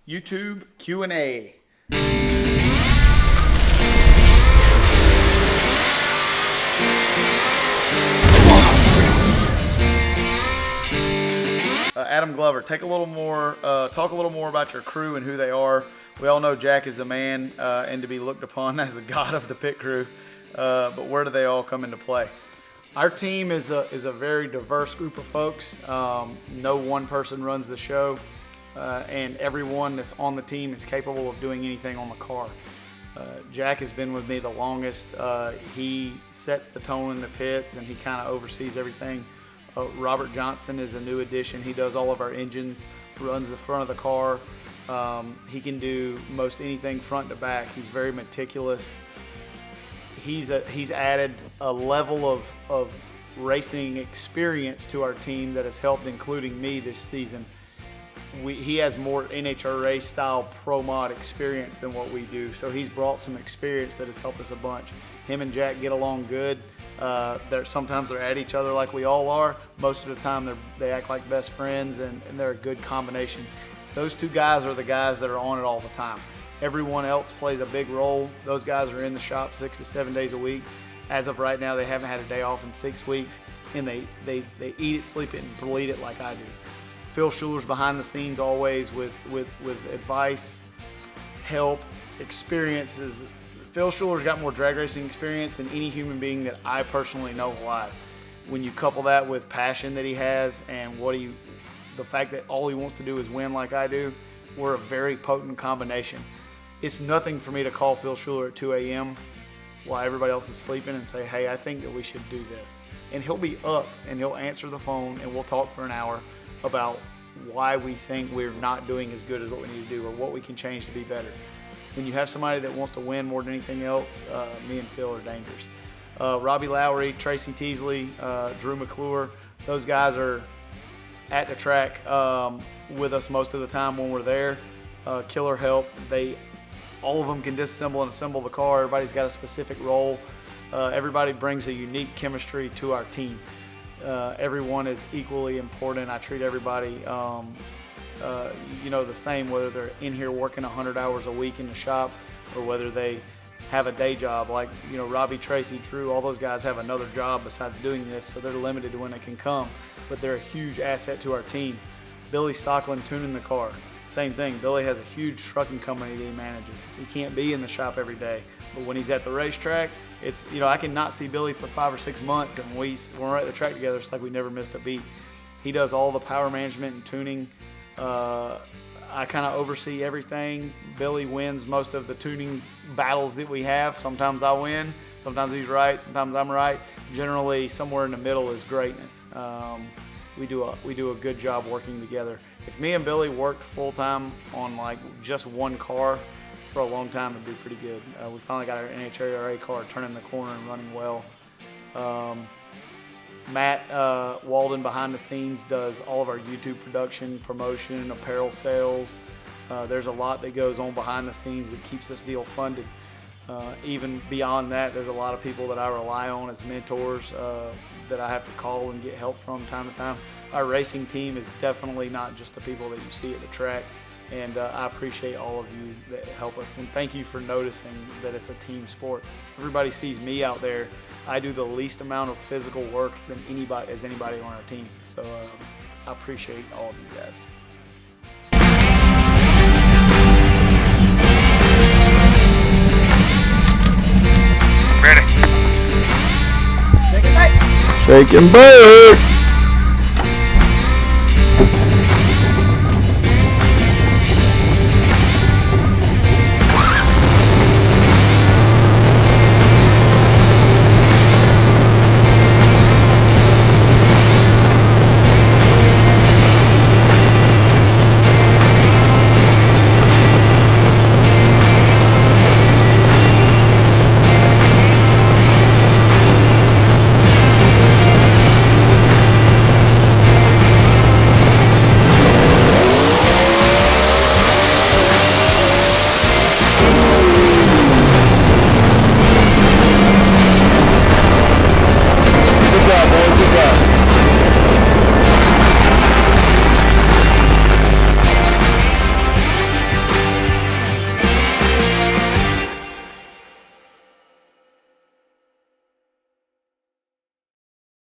YouTube Q&A. Adam Glover, talk a little more about your crew and who they are. We all know Jack is the man and to be looked upon as a god of the pit crew, but where do they all come into play? Our team is a very diverse group of folks. No one person runs the show, and everyone that's on the team is capable of doing anything on the car. Jack has been with me the longest. He sets the tone in the pits, and he kind of oversees everything. Robert Jonsson is a new addition. He does all of our engines, runs the front of the car. He can do most anything front to back. He's very meticulous. He's added a level of racing experience to our team that has helped, including me this season. He has more NHRA race style pro mod experience than what we do, so he's brought some experience that has helped us a bunch. Him and Jack get along good. Sometimes they're at each other like we all are. Most of the time they act like best friends, and they're a good combination. Those two guys are the guys that are on it all the time. Everyone else plays a big role. Those guys are in the shop 6 to 7 days a week. As of right now, they haven't had a day off in 6 weeks, and they eat it, sleep it, and bleed it like I do. Phil Shuler's behind the scenes always with advice, help, experiences. Phil Shuler's got more drag racing experience than any human being that I personally know alive. When you couple that with passion that he has and the fact that all he wants to do is win like I do, we're a very potent combination. It's nothing for me to call Phil Shuler at 2 a.m. while everybody else is sleeping and say, hey, I think that we should do this. And he'll be up and he'll answer the phone and we'll talk for an hour about why we think we're not doing as good as what we need to do or what we can change to be better. When you have somebody that wants to win more than anything else, me and Phil are dangerous. Robbie, Lowry, Tracy, Teasley, Drew Mcclure, those guys are at the track with us most of the time when we're there. Killer help. All of them can disassemble and assemble the car. Everybody's got a specific role. Everybody brings a unique chemistry to our team. Everyone is equally important. I treat everybody the same, whether they're in here working 100 hours a week in the shop or whether they have a day job. Like, Robbie, Tracy, Drew, all those guys have another job besides doing this, so they're limited to when they can come, but they're a huge asset to our team. Billy Stocklin tuning the car. Same thing. Billy has a huge trucking company that he manages. He can't be in the shop every day, but when he's at the racetrack, it's, I can not see Billy for 5 or 6 months, and when we're at the track together, it's like we never missed a beat. He does all the power management and tuning. I kind of oversee everything. Billy wins most of the tuning battles that we have. Sometimes I win, sometimes he's right, sometimes I'm right. Generally, somewhere in the middle is greatness. We do a good job working together. If me and Billy worked full time on like just one car for a long time, it'd be pretty good. We finally got our NHRA car turning the corner and running well. Matt Walden behind the scenes does all of our YouTube production, promotion, apparel sales. There's a lot that goes on behind the scenes that keeps this deal funded. Even beyond that, there's a lot of people that I rely on as mentors that I have to call and get help from time to time. Our racing team is definitely not just the people that you see at the track, and I appreciate all of you that help us. And thank you for noticing that it's a team sport. Everybody sees me out there. I do the least amount of physical work than anybody on our team. So I appreciate all of you guys. Ready. Shake and bake. Shake and bake.